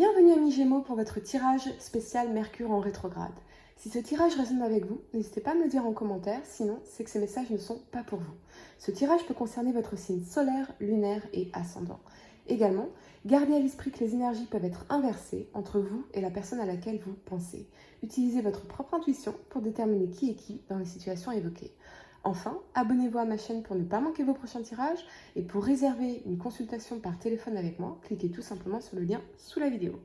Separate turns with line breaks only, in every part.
Bienvenue amis Gémeaux pour votre tirage spécial Mercure en rétrograde. Si ce tirage résonne avec vous, n'hésitez pas à me le dire en commentaire, sinon c'est que ces messages ne sont pas pour vous. Ce tirage peut concerner votre signe solaire, lunaire et ascendant. Également, gardez à l'esprit que les énergies peuvent être inversées entre vous et la personne à laquelle vous pensez. Utilisez votre propre intuition pour déterminer qui est qui dans les situations évoquées. Enfin, abonnez-vous à ma chaîne pour ne pas manquer vos prochains tirages et pour réserver une consultation par téléphone avec moi, cliquez tout simplement sur le lien sous la vidéo.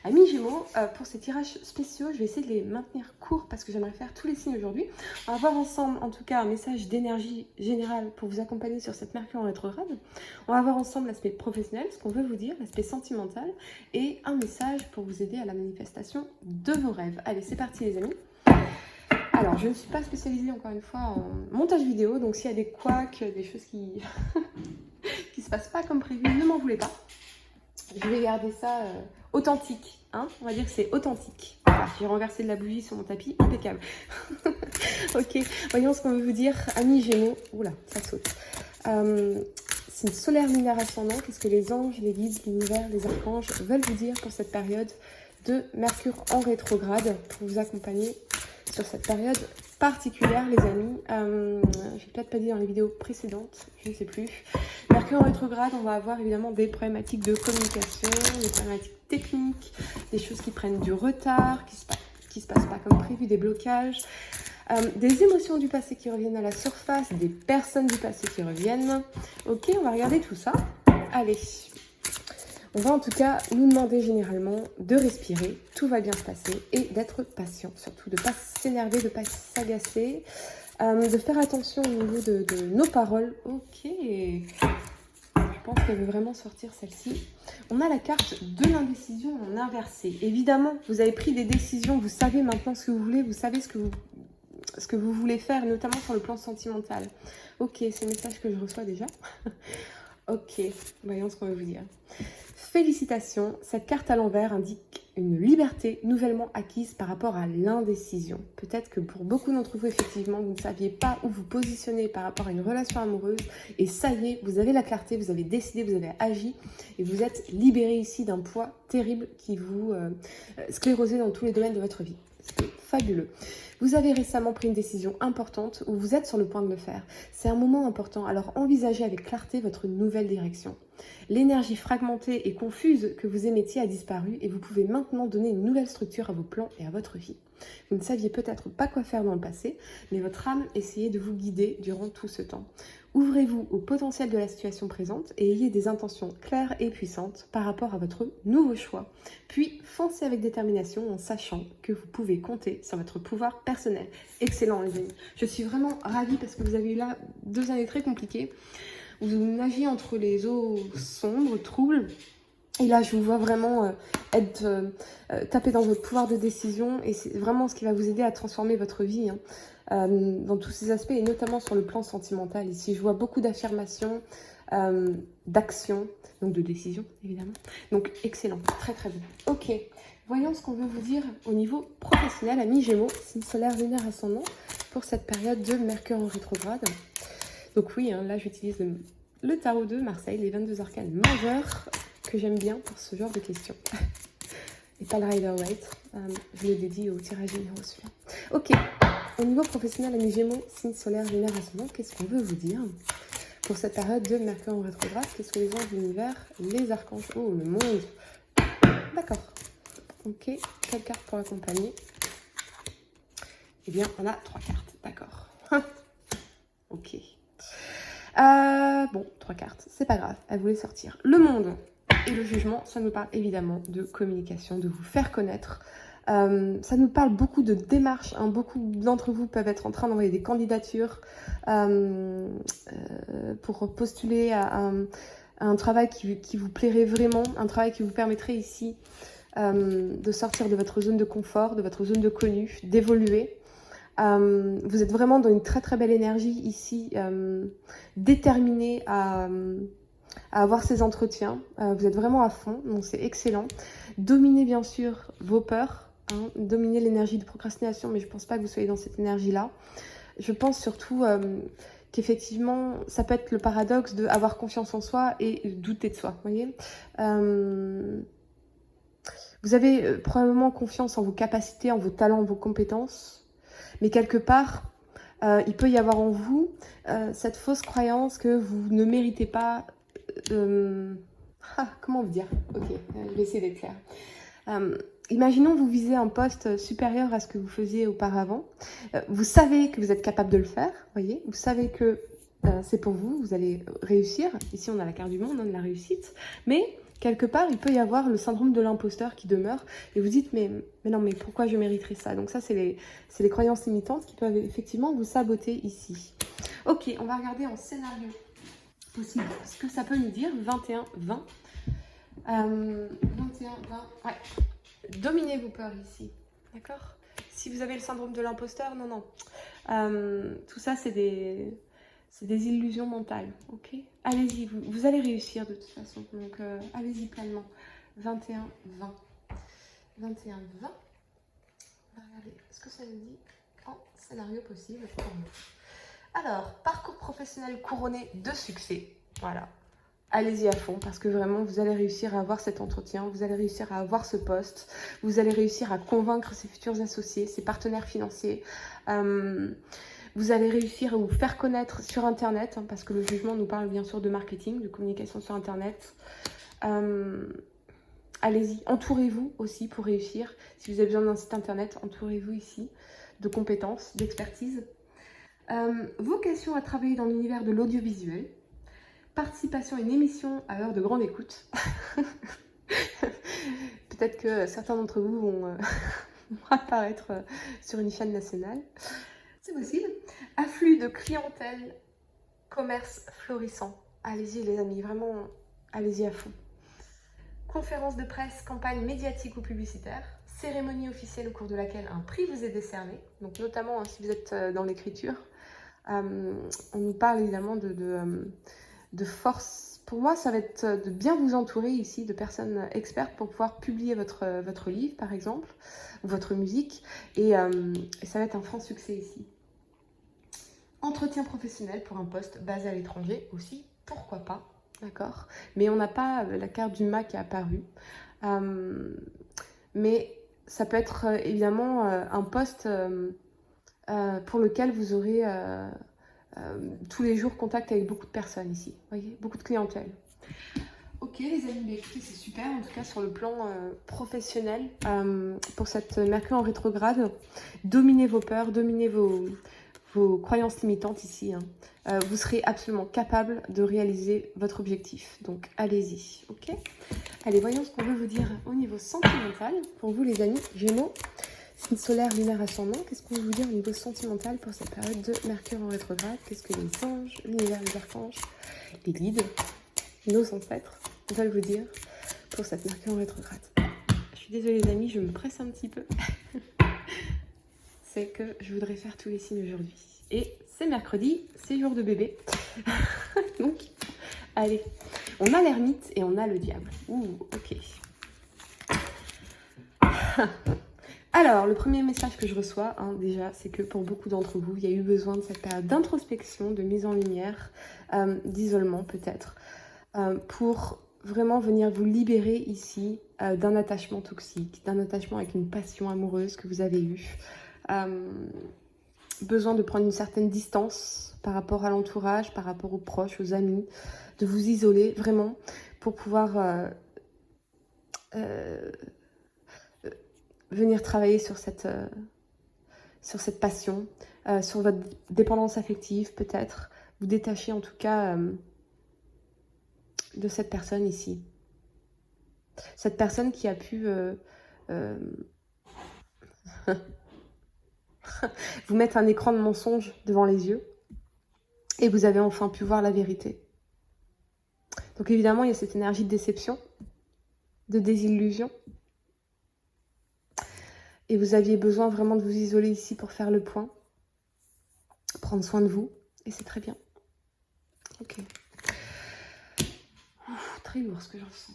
Amis Gémeaux, pour ces tirages spéciaux, je vais essayer de les maintenir courts parce que j'aimerais faire tous les signes aujourd'hui. On va voir ensemble en tout cas un message d'énergie générale pour vous accompagner sur cette Mercure en rétrograde. On va voir ensemble l'aspect professionnel, ce qu'on veut vous dire, l'aspect sentimental et un message pour vous aider à la manifestation de vos rêves. Allez, c'est parti les amis. Alors, je ne suis pas spécialisée, encore une fois, en montage vidéo, donc s'il y a des couacs, des choses qui ne se passent pas comme prévu, ne m'en voulez pas. Je vais garder ça authentique, hein, on va dire que c'est authentique. Voilà, j'ai renversé de la bougie sur mon tapis, impeccable. Ok, voyons ce qu'on veut vous dire, amis Gémeaux. Oula, ça saute. C'est une solaire lunaire ascendant. Qu'est-ce que les anges, les guides, l'univers, les archanges veulent vous dire pour cette période de Mercure en rétrograde, pour vous accompagner sur cette période particulière les amis. Je l'ai peut-être pas dit dans les vidéos précédentes, je ne sais plus. Mercure en rétrograde, on va avoir évidemment des problématiques de communication, des problématiques techniques, des choses qui prennent du retard, qui se passent pas comme prévu, des blocages, des émotions du passé qui reviennent à la surface, des personnes du passé qui reviennent. Ok, on va regarder tout ça. Allez. On va en tout cas nous demander généralement de respirer, tout va bien se passer et d'être patient, surtout de ne pas s'énerver, de ne pas s'agacer, de faire attention au niveau de nos paroles. Ok, je pense qu'elle veut vraiment sortir celle-ci. On a la carte de l'indécision en inversé. Évidemment, vous avez pris des décisions, vous savez maintenant ce que vous voulez, vous savez ce que vous voulez faire, notamment sur le plan sentimental. Ok, c'est le message que je reçois déjà. Ok, voyons ce qu'on veut vous dire. Félicitations, cette carte à l'envers indique une liberté nouvellement acquise par rapport à l'indécision. Peut-être que pour beaucoup d'entre vous, effectivement, vous ne saviez pas où vous positionner par rapport à une relation amoureuse. Et ça y est, vous avez la clarté, vous avez décidé, vous avez agi. Et vous êtes libéré ici d'un poids terrible qui vous sclérosait dans tous les domaines de votre vie. C'est fabuleux. Vous avez récemment pris une décision importante ou vous êtes sur le point de le faire. C'est un moment important, alors envisagez avec clarté votre nouvelle direction. L'énergie fragmentée et confuse que vous émettiez a disparu et vous pouvez maintenant donner une nouvelle structure à vos plans et à votre vie. Vous ne saviez peut-être pas quoi faire dans le passé, mais votre âme essayait de vous guider durant tout ce temps. Ouvrez-vous au potentiel de la situation présente et ayez des intentions claires et puissantes par rapport à votre nouveau choix. Puis foncez avec détermination en sachant que vous pouvez compter sur votre pouvoir personnel. Excellent les amis. Je suis vraiment ravie parce que vous avez eu là 2 années très compliquées. Vous naviez entre les eaux sombres, troubles. Et là, je vous vois vraiment être tapé dans votre pouvoir de décision. Et c'est vraiment ce qui va vous aider à transformer votre vie dans tous ces aspects. Et notamment sur le plan sentimental. Ici, je vois beaucoup d'affirmations, d'actions, donc de décisions, évidemment. Donc, excellent. Très, très bien. Ok. Voyons ce qu'on veut vous dire au niveau professionnel. Amis Gémeaux, signe solaire lunaire ascendant pour cette période de Mercure en rétrograde. Donc oui, hein, là j'utilise le tarot de Marseille, les 22 arcanes majeurs, que j'aime bien pour ce genre de questions. Et pas le Rider-Waite, je le dédie au tirage généraux celui-là. Ok, au niveau professionnel, amis Gémeaux, signe solaire, lunaire, ascendant, qu'est-ce qu'on veut vous dire pour cette période de Mercure en rétrograde? Qu'est-ce que les anges de l'univers, les archanges, oh le monde. D'accord, ok, quelle carte pour accompagner? Eh bien, on a 3 cartes, d'accord. Ok. Bon, 3 cartes, c'est pas grave, elle voulait sortir. Le monde et le jugement, ça nous parle évidemment de communication, de vous faire connaître. Ça nous parle beaucoup de démarches, hein. Beaucoup d'entre vous peuvent être en train d'envoyer des candidatures pour postuler à un travail qui vous plairait vraiment, un travail qui vous permettrait ici de sortir de votre zone de confort, de votre zone de connu, d'évoluer. Vous êtes vraiment dans une très très belle énergie ici, déterminée à avoir ces entretiens. Vous êtes vraiment à fond, donc c'est excellent. Dominez bien sûr vos peurs, hein, dominez l'énergie de procrastination, mais je ne pense pas que vous soyez dans cette énergie-là. Je pense surtout qu'effectivement, ça peut être le paradoxe d'avoir confiance en soi et douter de soi, vous voyez. Vous avez probablement confiance en vos capacités, en vos talents, vos compétences, mais quelque part, il peut y avoir en vous cette fausse croyance que vous ne méritez pas... comment vous dire? Ok, je vais essayer d'être claire. Imaginons vous visez un poste supérieur à ce que vous faisiez auparavant. Vous savez que vous êtes capable de le faire, voyez. Vous savez que c'est pour vous, vous allez réussir. Ici, on a la carte du monde, de la réussite. Mais quelque part, il peut y avoir le syndrome de l'imposteur qui demeure. Et vous dites, mais non, mais pourquoi je mériterais ça? Donc ça, c'est les croyances limitantes qui peuvent effectivement vous saboter ici. Ok, on va regarder en scénario possible ce que ça peut nous dire. 21, 20. 21, 20, ouais. Dominez vos peurs ici, d'accord? Si vous avez le syndrome de l'imposteur, non. Tout ça, c'est des illusions mentales, ok? Allez-y, vous allez réussir de toute façon, donc allez-y pleinement. 21, 20. 21, 20. On va regarder ce que ça nous dit en scénario possible pour nous. Alors, parcours professionnel couronné de succès, voilà. Allez-y à fond parce que vraiment vous allez réussir à avoir cet entretien, vous allez réussir à avoir ce poste, vous allez réussir à convaincre ses futurs associés, ses partenaires financiers. Vous allez réussir à vous faire connaître sur Internet hein, parce que le jugement nous parle bien sûr de marketing, de communication sur Internet. Allez-y, entourez-vous aussi pour réussir. Si vous avez besoin d'un site Internet, entourez-vous ici de compétences, d'expertise. Vocation à travailler dans l'univers de l'audiovisuel. Participation à une émission à heure de grande écoute. Peut-être que certains d'entre vous vont apparaître sur une chaîne nationale. C'est possible. Afflux de clientèle, commerce florissant. Allez-y les amis, vraiment, allez-y à fond. Conférence de presse, campagne médiatique ou publicitaire. Cérémonie officielle au cours de laquelle un prix vous est décerné. Donc notamment hein, si vous êtes dans l'écriture. On nous parle évidemment de force. Pour moi, ça va être de bien vous entourer ici de personnes expertes pour pouvoir publier votre livre, par exemple, ou votre musique. Et ça va être un franc succès ici. Entretien professionnel pour un poste basé à l'étranger aussi, pourquoi pas, d'accord? Mais on n'a pas la carte du mât qui est apparue. Mais ça peut être évidemment un poste pour lequel vous aurez... tous les jours contact avec beaucoup de personnes ici, vous voyez, beaucoup de clientèle. Ok les amis, écoutez, c'est super en tout cas sur le plan professionnel pour cette Mercure en rétrograde. Dominez vos peurs, dominez vos croyances limitantes ici. Hein. Vous serez absolument capable de réaliser votre objectif, donc allez-y, ok? Allez, voyons ce qu'on veut vous dire au niveau sentimental pour vous les amis Gémeaux. Signe solaire, lunaire, ascendant, qu'est-ce qu'on veut vous dire au niveau sentimental pour cette période de Mercure en rétrograde? Qu'est-ce que les anges, l'univers, les archanges, les guides, nos ancêtres veulent vous dire pour cette Mercure en rétrograde? Je suis désolée les amis, je me presse un petit peu. C'est que je voudrais faire tous les signes aujourd'hui. Et c'est mercredi, c'est jour de bébé. Donc, allez, on a l'ermite et on a le diable. Ouh, ok. Alors, le premier message que je reçois, hein, déjà, c'est que pour beaucoup d'entre vous, il y a eu besoin de cette période d'introspection, de mise en lumière, d'isolement peut-être, pour vraiment venir vous libérer ici d'un attachement toxique, d'un attachement avec une passion amoureuse que vous avez eue. Besoin de prendre une certaine distance par rapport à l'entourage, par rapport aux proches, aux amis, de vous isoler vraiment pour pouvoir... venir travailler sur cette passion, sur votre dépendance affective peut-être, vous détacher en tout cas de cette personne ici. Cette personne qui a pu vous mettre un écran de mensonge devant les yeux et vous avez enfin pu voir la vérité. Donc évidemment, il y a cette énergie de déception, de désillusion. Et vous aviez besoin vraiment de vous isoler ici pour faire le point, prendre soin de vous, et c'est très bien. Ok. Très lourd ce que je ressens.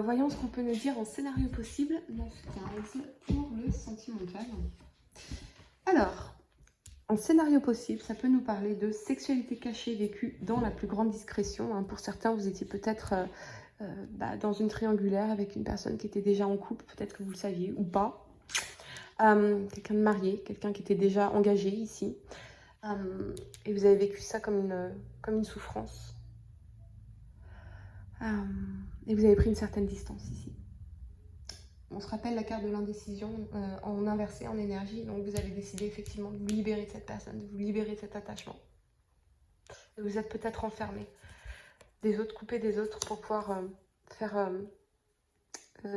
Voyons ce qu'on peut nous dire en scénario possible. 9-15 pour le sentimental. Alors, en scénario possible, ça peut nous parler de sexualité cachée vécue dans la plus grande discrétion. Hein. Pour certains, vous étiez peut-être dans une triangulaire avec une personne qui était déjà en couple, peut-être que vous le saviez ou pas. Quelqu'un de marié, quelqu'un qui était déjà engagé ici. Et vous avez vécu ça comme une souffrance. Et vous avez pris une certaine distance ici. On se rappelle la carte de l'indécision en inversé, en énergie. Donc vous avez décidé effectivement de vous libérer de cette personne, de vous libérer de cet attachement. Et vous êtes peut-être enfermé des autres, coupé des autres pour pouvoir faire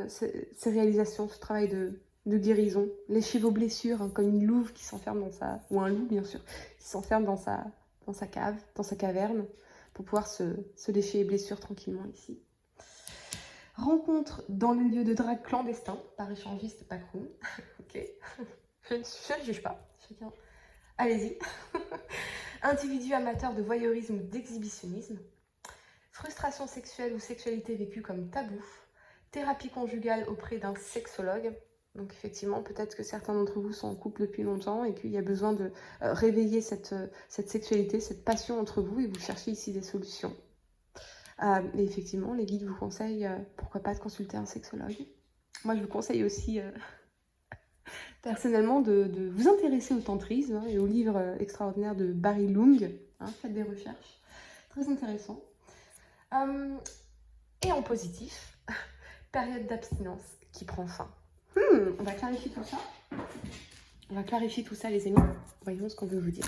ces réalisations, ce travail de guérison. Lécher vos blessures, hein, comme une louve qui s'enferme dans sa... ou un loup bien sûr, qui s'enferme dans sa cave, dans sa caverne, pour pouvoir se lécher les blessures tranquillement ici. Rencontre dans le lieu de drague clandestin, par échangiste, pas cool. Ok, je ne juge pas. Chacun, allez-y. Individu amateur de voyeurisme ou d'exhibitionnisme. Frustration sexuelle ou sexualité vécue comme tabou. Thérapie conjugale auprès d'un sexologue. Donc effectivement, peut-être que certains d'entre vous sont en couple depuis longtemps et qu'il y a besoin de réveiller cette sexualité, cette passion entre vous et vous cherchez ici des solutions. Et effectivement, les guides vous conseillent, pourquoi pas, de consulter un sexologue. Moi, je vous conseille aussi, personnellement, de vous intéresser au tantrisme et au livre extraordinaire de Barry Lung. Faites des recherches. Très intéressant. Et en positif, période d'abstinence qui prend fin. On va clarifier tout ça. On va clarifier tout ça, les amis. Voyons ce qu'on veut vous dire.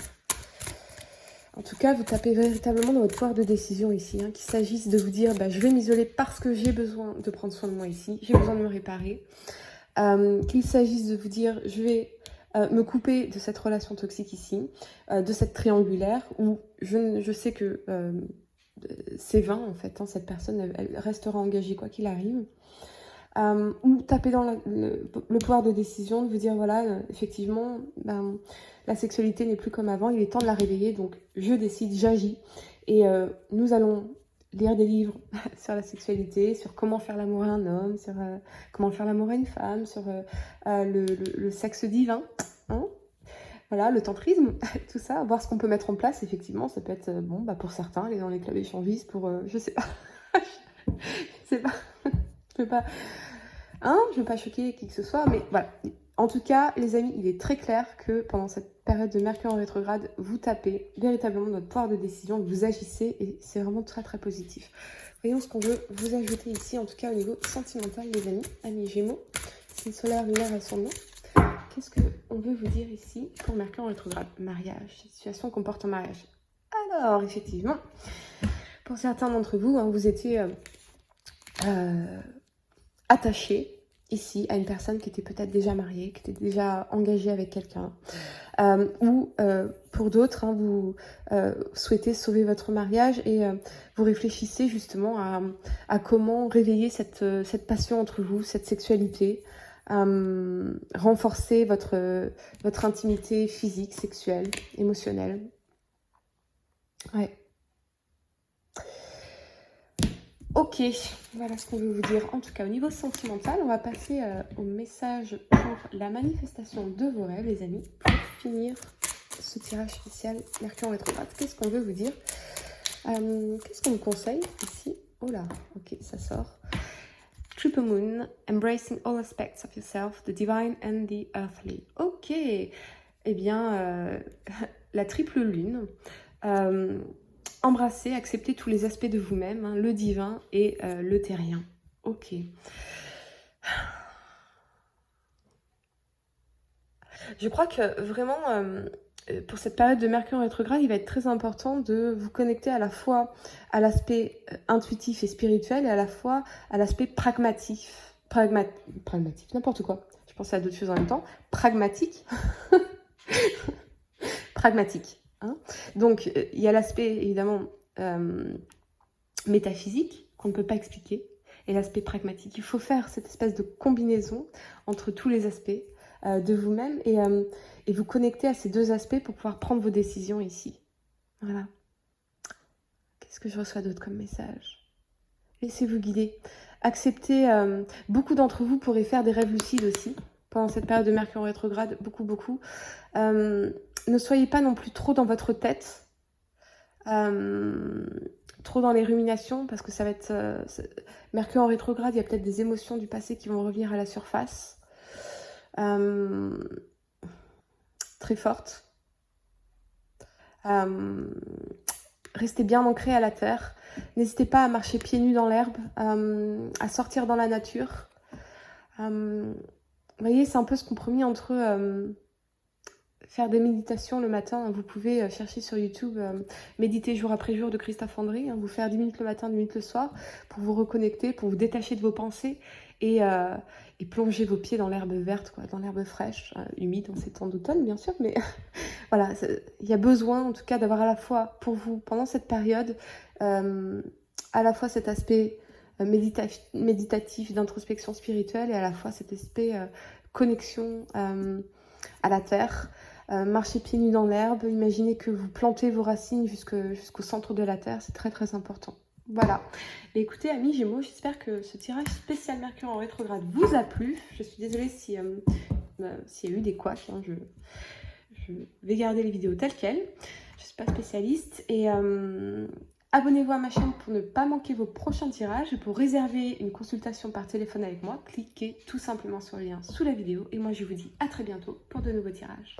En tout cas, vous tapez véritablement dans votre pouvoir de décision ici, qu'il s'agisse de vous dire je vais m'isoler parce que j'ai besoin de prendre soin de moi ici, j'ai besoin de me réparer, qu'il s'agisse de vous dire je vais me couper de cette relation toxique ici, de cette triangulaire où je sais que c'est vain en fait, cette personne elle restera engagée quoi qu'il arrive. Ou taper dans le pouvoir de décision, de vous dire voilà, effectivement, la sexualité n'est plus comme avant, il est temps de la réveiller, donc je décide, j'agis. Et nous allons lire des livres sur la sexualité, sur comment faire l'amour à un homme, sur comment faire l'amour à une femme, sur le sexe divin, voilà, le tantrisme, tout ça, voir ce qu'on peut mettre en place. Effectivement, ça peut être, pour certains, aller dans les clubs échangistes pour, je sais pas, je sais pas, je peux pas... je ne veux pas choquer qui que ce soit, mais voilà. En tout cas, les amis, il est très clair que pendant cette période de Mercure en rétrograde, vous tapez véritablement notre pouvoir de décision, vous agissez et c'est vraiment très très positif. Voyons ce qu'on veut vous ajouter ici, en tout cas au niveau sentimental, les amis Gémeaux, signe solaire, lunaire, ascendant. Qu'est-ce qu'on veut vous dire ici pour Mercure en rétrograde? Mariage, situation qu'on porte en mariage. Alors, effectivement, pour certains d'entre vous, vous étiez... attaché ici à une personne qui était peut-être déjà mariée, qui était déjà engagée avec quelqu'un, ou pour d'autres, vous souhaitez sauver votre mariage et vous réfléchissez justement à comment réveiller cette passion entre vous, cette sexualité, renforcer votre intimité physique, sexuelle, émotionnelle. Ouais. Ok, voilà ce qu'on veut vous dire. En tout cas, au niveau sentimental, on va passer au message pour la manifestation de vos rêves, les amis. Pour finir ce tirage spécial Mercure en rétrograde, qu'est-ce qu'on veut vous dire? Qu'est-ce qu'on vous conseille ici? Oh là, ok, ça sort. Triple Moon, embracing all aspects of yourself, the divine and the earthly. Ok, eh bien, la triple lune... embrasser, accepter tous les aspects de vous-même, le divin et le terrien. Ok. Je crois que vraiment, pour cette période de Mercure rétrograde, il va être très important de vous connecter à la fois à l'aspect intuitif et spirituel et à la fois à l'aspect pragmatique, n'importe quoi. Je pensais à d'autres choses en même temps. Pragmatique. Pragmatique. Donc, il y a l'aspect, évidemment, métaphysique, qu'on ne peut pas expliquer, et l'aspect pragmatique. Il faut faire cette espèce de combinaison entre tous les aspects de vous-même et vous connecter à ces deux aspects pour pouvoir prendre vos décisions ici. Voilà. Qu'est-ce que je reçois d'autre comme message? Laissez-vous guider. Acceptez, beaucoup d'entre vous pourraient faire des rêves lucides aussi, pendant cette période de Mercure rétrograde, beaucoup. Ne soyez pas non plus trop dans votre tête. trop dans les ruminations parce que ça va être Mercure en rétrograde, il y a peut-être des émotions du passé qui vont revenir à la surface, très fortes. Restez bien ancré à la terre. N'hésitez pas à marcher pieds nus dans l'herbe, à sortir dans la nature. Vous voyez, c'est un peu ce compromis entre faire des méditations le matin. Vous pouvez chercher sur YouTube Méditer jour après jour de Christophe André. Vous faire 10 minutes le matin, 10 minutes le soir pour vous reconnecter, pour vous détacher de vos pensées et plonger vos pieds dans l'herbe verte, quoi, dans l'herbe fraîche, humide en ces temps d'automne bien sûr, mais voilà, il y a besoin en tout cas d'avoir à la fois pour vous, pendant cette période, à la fois cet aspect méditatif, d'introspection spirituelle et à la fois cet aspect connexion à la terre. Marchez pieds nus dans l'herbe, imaginez que vous plantez vos racines jusqu'au centre de la terre, c'est très très important. Voilà. Et écoutez, amis Gémeaux, j'espère que ce tirage spécial Mercure en rétrograde vous a plu. Je suis désolée s'il y a eu des couacs, hein, je vais garder les vidéos telles quelles. Je ne suis pas spécialiste. Et abonnez-vous à ma chaîne pour ne pas manquer vos prochains tirages. Pour réserver une consultation par téléphone avec moi, cliquez tout simplement sur le lien sous la vidéo. Et moi, je vous dis à très bientôt pour de nouveaux tirages.